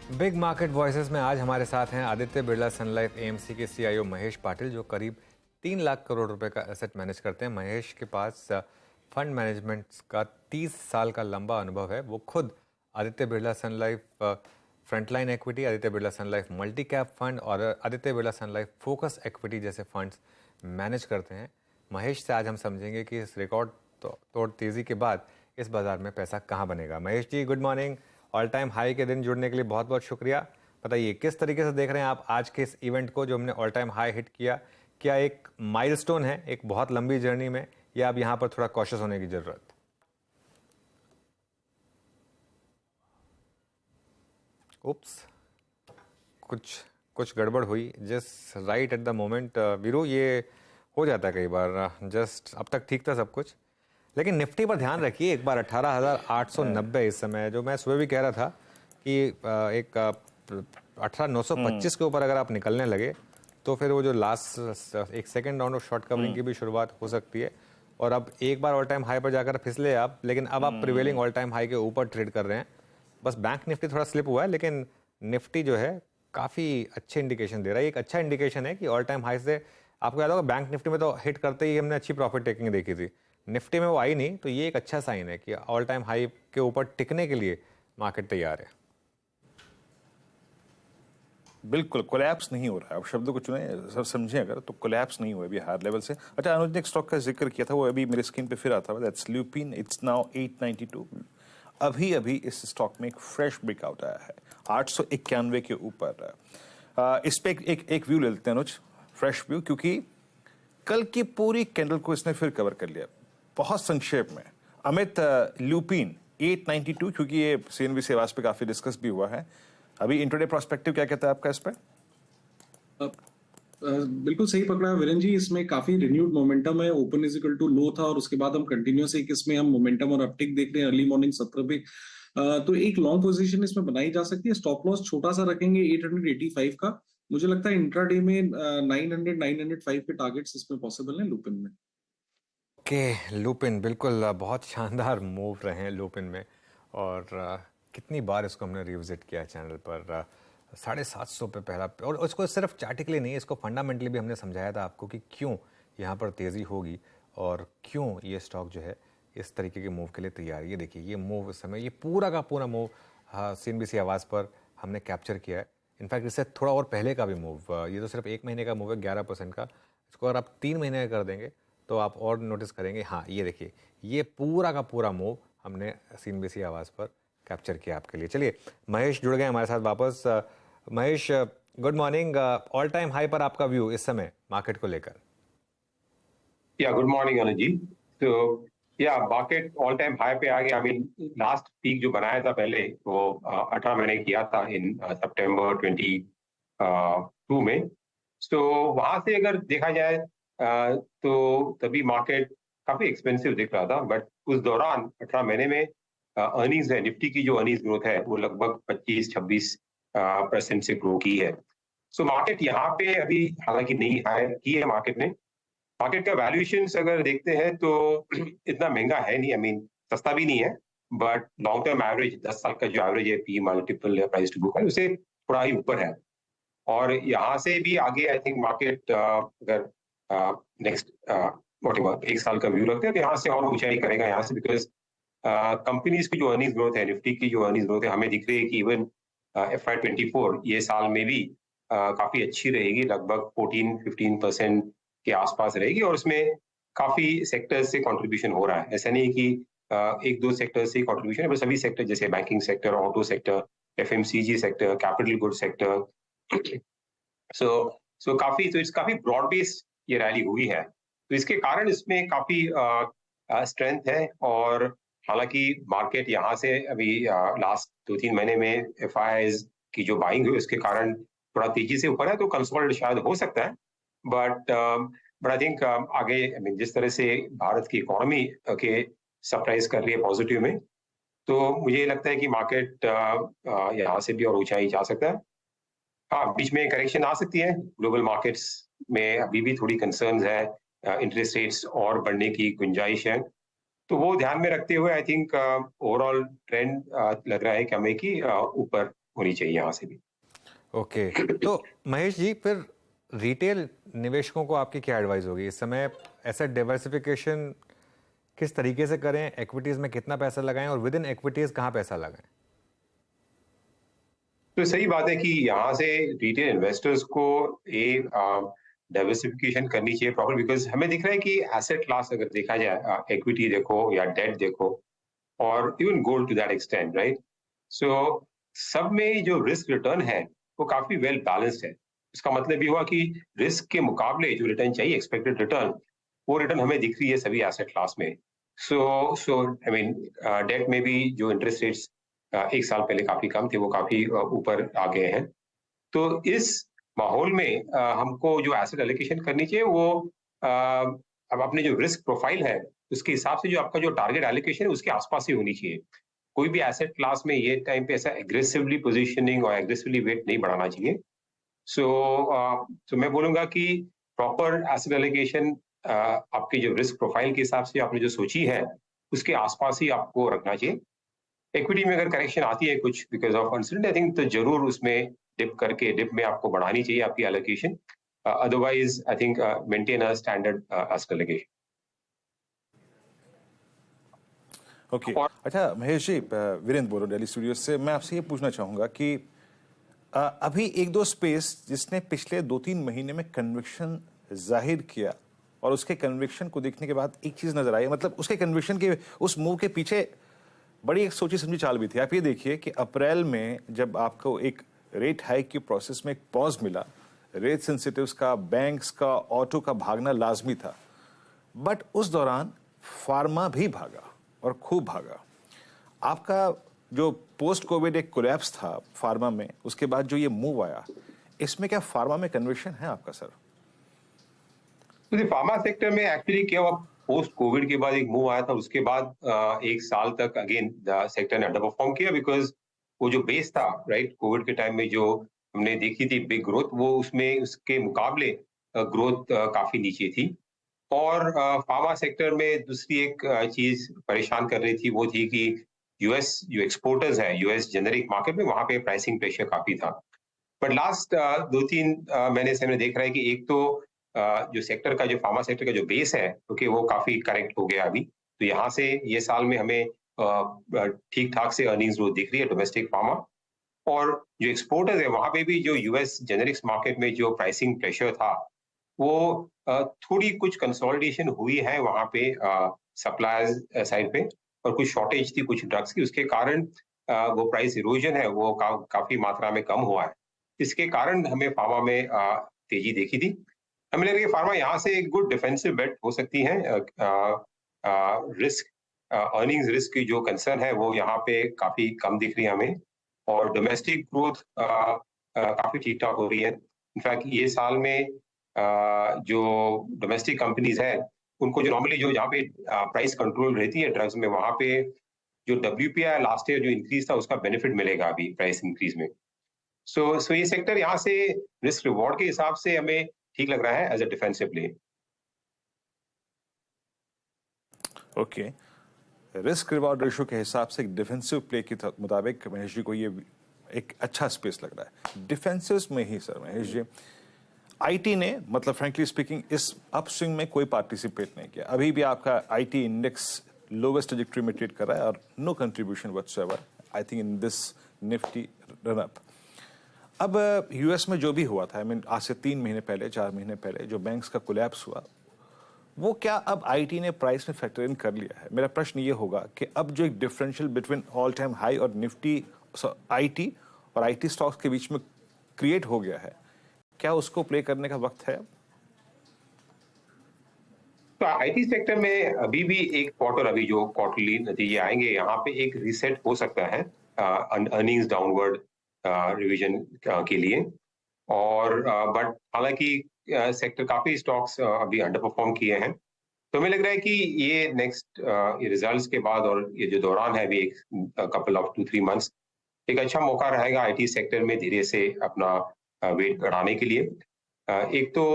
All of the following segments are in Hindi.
बिग मार्केट वॉइसेस में आज हमारे साथ हैं Aditya Birla Sun life AMC के सीईओ महेश पाटिल, जो करीब 3 लाख करोड़ रुपए का एसेट मैनेज करते हैं। महेश के पास फंड मैनेजमेंट का 30 साल का लंबा अनुभव है। वो खुद Aditya Birla Sun Life Frontline Equity, Aditya Birla Sun Life multi cap fund और Aditya Birla Sun Life focus equity जैसे फंड्स मैनेज करते हैं। महेश से आज हम समझेंगे कि इस रिकॉर्ड तोड़ तेजी के बाद इस बाजार में पैसा कहाँ बनेगा। Mahesh ji, good morning. All time high के दिन जुड़ने के लिए बहुत बहुत शुक्रिया। बताइए किस तरीके से देख रहे हैं आप आज के इस इवेंट को जो हमने ऑल टाइम हाई हिट किया। क्या एक माइलस्टोन है एक बहुत लंबी जर्नी में, या अब यहाँ पर थोड़ा कॉशियस होने की जरूरत? उप्स, कुछ कुछ गड़बड़ हुई just right at the moment. Veeru, ये हो जाता है कई बार। जस्ट अब तक ठीक था सब कुछ, लेकिन निफ्टी पर ध्यान रखिए। एक बार 18,890 इस समय, जो मैं सुबह भी कह रहा था कि एक 18,925 के ऊपर अगर आप निकलने लगे तो फिर वो जो लास्ट एक second round of short covering की भी शुरुआत हो सकती है। और अब एक बार ऑल टाइम हाई पर जाकर फिसले आप, लेकिन अब आप प्रिवेलिंग ऑल टाइम हाई के ऊपर ट्रेड कर रहे हैं। बस बैंक निफ्टी थोड़ा स्लिप हुआ है, लेकिन निफ्टी जो है काफ़ी अच्छे इंडिकेशन दे रहा है। एक अच्छा इंडिकेशन है कि ऑल टाइम हाई से आपको याद होगा बैंक निफ्टी में तो हिट करते ही हमने अच्छी प्रॉफिट टेकिंग देखी थी, निफ्टी में वो आई नहीं। तो ये एक अच्छा साइन है कि ऑल टाइम हाई के ऊपर टिकने के लिए मार्केट तैयार है। बिल्कुल कोलैप्स नहीं हो रहा है। अब शब्दों को चुने, सब समझें अगर, तो कोलैप्स नहीं हुआ अभी हायर लेवल से। अच्छा, अनुज ने एक स्टॉक का जिक्र किया था, वो अभी मेरे स्क्रीन पे फिर आता है, दैट्स ल्यूपिन। It's now 892। अभी अभी इस स्टॉक में एक फ्रेश ब्रेकआउट आया है 891 के ऊपर। इस पे एक व्यू ले लेते हैं अनुज, फ्रेश व्यू, क्योंकि कल की पूरी कैंडल को इसने फिर कवर कर लिया बहुत संक्षेप में। अमित, ल्यूपिन 892, क्योंकि ये सीएनबी से आवाज पे काफी डिस्कस भी हुआ है। अभी इंट्राडे प्रोस्पेक्टिव क्या कहता है आपका इस पे? बिल्कुल सही पकड़ा वीरेन जी। इसमें काफी रिन्यूड मोमेंटम है। Open is equal to low था और उसके बाद हम कंटिन्यूस एक इसमें हम मोमेंटम और अपटिक देख रहे हैं अर्ली मॉर्निंग 17 पे। तो एक लॉन्ग पोजीशन इसमें बनाई जा सकती है। स्टॉप लॉस छोटा सा रखेंगे 885 का। मुझे लगता है इंट्राडे में 900 905 के टारगेट्स इसमें पॉसिबल है लुपिन में। ओके, लुपिन बिल्कुल बहुत शानदार मूव रहे हैं लुपिन में। और कितनी बार इसको हमने रिविजिट किया चैनल पर। 750 पे पहला, और उसको सिर्फ चार्टिकली नहीं, इसको फंडामेंटली भी हमने समझाया था आपको कि क्यों यहाँ पर तेज़ी होगी और क्यों ये स्टॉक जो है इस तरीके के मूव के लिए तैयार है। ये देखिए, ये मूव इस समय, ये पूरा का पूरा मूव सीएनबीसी आवाज़ पर हमने कैप्चर किया है। इनफैक्ट इससे थोड़ा और पहले का भी मूव, ये तो सिर्फ 1 महीने का मूव है 11% का। इसको अगर आप 3 महीने का कर देंगे तो आप और नोटिस करेंगे। हाँ, ये देखिए, ये पूरा का पूरा मूव हमने सीएनबीसी आवाज़ पर कैप्चर किया आपके लिए। चलिए, महेश जुड़ गए हमारे साथ वापस। Mahesh, good morning. All time high पर आपका व्यू इस समय मार्केट को लेकर? या गुड मॉर्निंग अनुज जी। तो या मार्केट ऑल टाइम हाई पे आ गया। आई मीन लास्ट पीक जो बनाया था पहले वो 18 मैंने किया था इन सितंबर 22 में। तो वहां से अगर देखा जाए तो तभी मार्केट काफी एक्सपेंसिव दिख रहा था, बट उस दौरान 18 महीने में अर्निंग्स है, निफ्टी की जो अर्निंग्स ग्रोथ है वो लगभग 25-26% से ग्रो की है। सो मार्केट यहाँ पे अभी हालांकि नई हाई की है मार्केट ने। मार्केट का वैल्यूएशन अगर देखते हैं तो इतना महंगा है नहीं, आई मीन सस्ता भी नहीं है, बट लॉन्ग टर्म एवरेज 10 साल का जो एवरेज है पी मल्टीपल या प्राइस टू बुक है उससे थोड़ा ही ऊपर है। और यहाँ से भी आगे आई थिंक मार्केट अगर नेक्स्ट वॉटेवर 1 साल का व्यू रखते हैं तो यहाँ से और ऊंचाई करेगा यहाँ से, बिकॉज कंपनीज की जो अर्निंग्स ग्रोथ है, निफ्टी की जो अर्निंग्स ग्रोथ है, हमें दिख रही है कि इवन FY24 ये साल में भी काफी अच्छी रहेगी, लगभग 14-15% के आसपास रहेगी। और उसमें काफी सेक्टर्स से कंट्रीब्यूशन हो रहा है। ऐसा नहीं है कि 1-2 सेक्टर से कंट्रीब्यूशन है, बस सभी सेक्टर जैसे banking sector, auto sector, FMCG sector, capital good sector. So काफी ब्रॉड बेस ये रैली हुई है, तो इसके कारण इसमें काफी स्ट्रेंथ है। और हालांकि मार्केट यहाँ से अभी लास्ट 2-3 महीने में FIIs की जो बाइंग हुई उसके कारण थोड़ा तेजी से ऊपर है, तो कंसोलिडेट शायद हो सकता है। बट आई थिंक आगे जिस तरह से भारत की इकोनॉमी के सरप्राइज कर रही है पॉजिटिव में, तो मुझे लगता है कि मार्केट यहाँ से भी और ऊंचाई जा सकता है। हाँ, बीच में करेक्शन आ सकती है। ग्लोबल मार्केट्स में अभी भी थोड़ी कंसर्न्स है, इंटरेस्ट रेट्स और बढ़ने की गुंजाइश है, तो वो ध्यान में रखते हुए आई थिंक ओवरऑल ट्रेंड लग रहा है कि हमें कि ऊपर होनी चाहिए यहाँ से भी। ओके, तो महेश जी, फिर रिटेल निवेशकों को आपकी क्या एडवाइस होगी इस समय? एसेट डाइवर्सिफिकेशन किस तरीके से करें, इक्विटीज में कितना पैसा लगाएं और विद इन इक्विटीज कहाँ पैसा लगाएं? तो सही बात है कि यहाँ से रिटेल इन्वेस्टर्स को डाइवर्सिफिकेशन करनी चाहिए प्रॉपर, बिकॉज हमें दिख रहा है कि एसेट क्लास अगर देखा जाए, इक्विटी देखो या डेट देखो और even gold to that extent, right? So सब में जो रिस्क रिटर्न है वो काफी वेल बैलेंस्ड है। इसका मतलब ये हुआ कि रिस्क के मुकाबले जो रिटर्न चाहिए, एक्सपेक्टेड रिटर्न, वो रिटर्न हमें दिख रही है सभी एसेट क्लास में। सो आई मीन डेट में भी जो इंटरेस्ट रेट्स एक साल पहले काफी कम थे, वो काफी ऊपर आ गए हैं। तो इस माहौल में हमको जो एसेट एलोकेशन करनी चाहिए वो अब अपने जो रिस्क प्रोफाइल है उसके हिसाब से जो आपका जो टारगेट एलोकेशन है उसके आसपास ही होनी चाहिए। कोई भी एसेट क्लास में ये टाइम पे ऐसा एग्रेसिवली पोजीशनिंग और एग्रेसिवली वेट नहीं बढ़ाना चाहिए। सो मैं बोलूंगा कि प्रॉपर एसेट एलोकेशन आपके जो रिस्क प्रोफाइल के हिसाब से आपने जो सोची है उसके आसपास ही आपको रखना चाहिए। इक्विटी में अगर करेक्शन आती है कुछ because of uncertainty, I think तो जरूर उसमें डिप में आपको बढ़ानी चाहिए आपकी allocation. Otherwise I think maintain a standard asset allocation. Okay, अच्छा महेश जी, वीरेंद्र बोल रहा हूं दिल्ली स्टूडियो से। मैं आपसे ये पूछना चाहूंगा कि अभी एक दो स्पेस जिसने पिछले 2-3 महीने में कन्विक्शन जाहिर किया और उसके कन्विक्शन को देखने के बाद एक चीज नजर आई, मतलब उसके कन्विक्शन के उस मूव के पीछे बड़ी एक सोची समझी चाल भी थी। आप ये देखिए कि अप्रैल में जब आपको एक रेट हाइक की प्रोसेस में एक पॉज मिला, रेट सेंसिटिव्स का, बैंक्स का, ऑटो का भागना लाजमी था, बट उस दौरान फार्मा भी भागा और खूब भागा। आपका जो पोस्ट कोविड एक कोलैप्स था फार्मा में, उसके बाद जो ये मूव आया, इसमें क्या फार्मा में कन्विक्शन है आपका सर? तो फार्मा सेक्टर में एक्चुअली क्या हुआ, पोस्ट कोविड के बाद एक मूव आया था, उसके बाद एक साल तक अगेन सेक्टर ने अंडर परफॉर्म किया बिकॉज वो जो बेस था, राइट, कोविड के टाइम में जो हमने देखी थी बिग ग्रोथ, वो उसमें उसके मुकाबले ग्रोथ काफी नीचे थी। और फार्मा सेक्टर में दूसरी एक चीज परेशान कर रही थी, वो थी कि यूएस जो एक्सपोर्टर्स है, यूएस जेनेरिक मार्केट में, वहां पे प्राइसिंग प्रेशर काफी था। बट लास्ट 2-3 महीने से हमने देख रहा है कि एक तो जो सेक्टर का, जो फार्मा सेक्टर का जो बेस है, क्योंकि वो काफी करेक्ट हो गया अभी, तो यहाँ से ये साल में हमें ठीक ठाक से अर्निंग्स ग्रोथ दिख रही है डोमेस्टिक फार्मा। और जो एक्सपोर्टर्स है वहां पे भी जो यूएस जेनेरिक्स मार्केट में जो प्राइसिंग प्रेशर था, वो थोड़ी कुछ कंसोलिडेशन हुई है वहां पे सप्लायर्स साइड पे, और कुछ शॉर्टेज थी कुछ ड्रग्स की, उसके कारण वो प्राइस इरोजन है वो काफी मात्रा में कम हुआ है। इसके कारण हमें फार्मा में तेजी देखी थी। हमें लग रहा है फार्मा यहाँ से एक गुड डिफेंसिव बेट हो सकती है। रिस्क अर्निंग्स रिस्क की जो कंसर्न है वो यहाँ पे काफी कम दिख रही है हमें, और डोमेस्टिक ग्रोथ काफी ठीक ठाक हो रही है। इनफैक्ट ये साल में जो डोमेस्टिक कंपनीज है उनको जो नॉर्मली जो जहाँ पे प्राइस कंट्रोल रहती है ड्रग्स में, वहां पे जो WPI लास्ट ईयर जो इंक्रीज था उसका बेनिफिट मिलेगा अभी प्राइस इंक्रीज में। सो ये सेक्टर यहाँ से रिस्क रिवॉर्ड के हिसाब से हमें ठीक लग रहा है as a defensive play. Okay, risk reward ratio के हिसाब से एक डिफेंसिव प्ले के मुताबिक महेश जी को ये एक अच्छा स्पेस लग रहा है डिफेंसिव में ही। सर महेश जी, आईटी ने, मतलब फ्रैंकली स्पीकिंग, इस अपस्विंग में कोई पार्टिसिपेट नहीं किया। अभी भी आपका आईटी इंडेक्स लोवेस्ट ट्रैजेक्टरी में ट्रेड कर रहा है और no contribution whatsoever, I think, in this Nifty run up. अब यूएस में जो भी हुआ था, आई मीन आज से 3 महीने पहले, 4 महीने पहले जो बैंक्स का कोलैप्स हुआ, वो क्या अब आईटी ने प्राइस में फैक्टर इन कर लिया है? मेरा प्रश्न ये होगा कि अब जो एक differential between all time high और निफ्टी, आईटी और आईटी स्टॉक्स के बीच में क्रिएट हो गया है, क्या उसको प्ले करने का वक्त है? तो आईटी सेक्टर में अभी भी एक क्वार्टर, अभी जो क्वार्टरली नतीजे आएंगे, यहाँ पे एक रीसेट हो सकता है अर्निंग्स डाउनवर्ड रिवीजन के लिए। और बट हालांकि सेक्टर काफी स्टॉक्स अभी अंडर परफॉर्म किए हैं, तो हमें लग रहा है कि ये नेक्स्ट रिजल्ट्स के बाद और ये जो दौरान है अभी एक कपल ऑफ 2-3 मंथ्स, एक अच्छा मौका रहेगा आईटी सेक्टर में धीरे से अपना वेट बढ़ाने के लिए। एक तो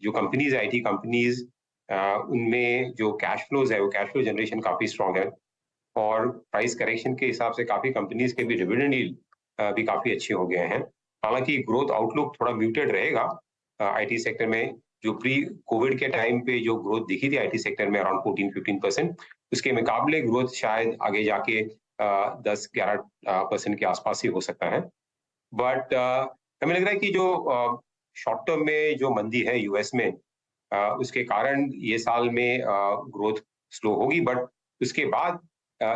जो कंपनीज, आईटी कंपनीज, उनमें जो कैश फ्लोज है वो कैश फ्लो जनरेशन काफी स्ट्रांग है, और प्राइस करेक्शन के हिसाब से काफी कंपनीज के भी डिविडेंड यील्ड भी काफी अच्छे हो गए हैं। हालांकि ग्रोथ आउटलुक थोड़ा म्यूटेड रहेगा आईटी सेक्टर में। जो प्री कोविड के टाइम पे जो ग्रोथ दिखी थी आईटी सेक्टर में अराउंड 14-15%, उसके मुकाबले ग्रोथ शायद आगे जाके 10-11% के आसपास ही हो सकता है। बट हमें लग रहा है कि जो शॉर्ट टर्म में जो मंदी है यूएस में, उसके कारण ये साल में ग्रोथ स्लो होगी, बट उसके बाद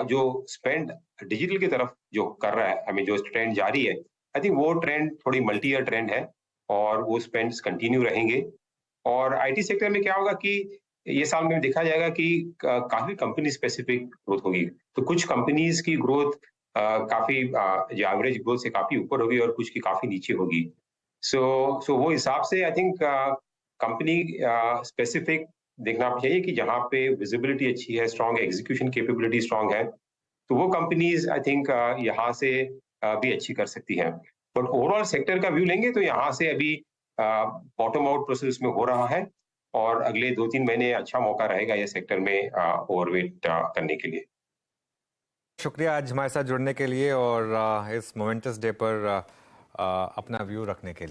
जो स्पेंड डिजिटल की तरफ जो कर रहा है, हमें जो ट्रेंड जारी है, आई थिंक वो ट्रेंड थोड़ी मल्टी ईयर ट्रेंड है और वो स्पेंड्स कंटिन्यू रहेंगे। और आईटी सेक्टर में क्या होगा कि ये साल में देखा जाएगा कि काफी कंपनी स्पेसिफिक ग्रोथ होगी। तो कुछ कंपनीज की ग्रोथ काफी जो एवरेज ग्रोथ से काफी ऊपर होगी और कुछ की काफी नीचे होगी। सो वो हिसाब से आई थिंक कंपनी स्पेसिफिक देखना चाहिए कि जहाँ पे विजिबिलिटी अच्छी है, स्ट्रॉन्ग एग्जीक्यूशन कैपेबिलिटी स्ट्रॉन्ग है, तो वो कंपनीज आई थिंक यहाँ से भी अच्छी कर सकती हैं। बट ओवरऑल सेक्टर का व्यू लेंगे तो यहाँ से अभी बॉटम आउट प्रोसेस में हो रहा है और अगले 2-3 महीने अच्छा मौका रहेगा ये सेक्टर में ओवरवेट करने के लिए। शुक्रिया आज हमारे साथ जुड़ने के लिए और इस मोमेंटस डे पर अपना व्यू रखने के लिए।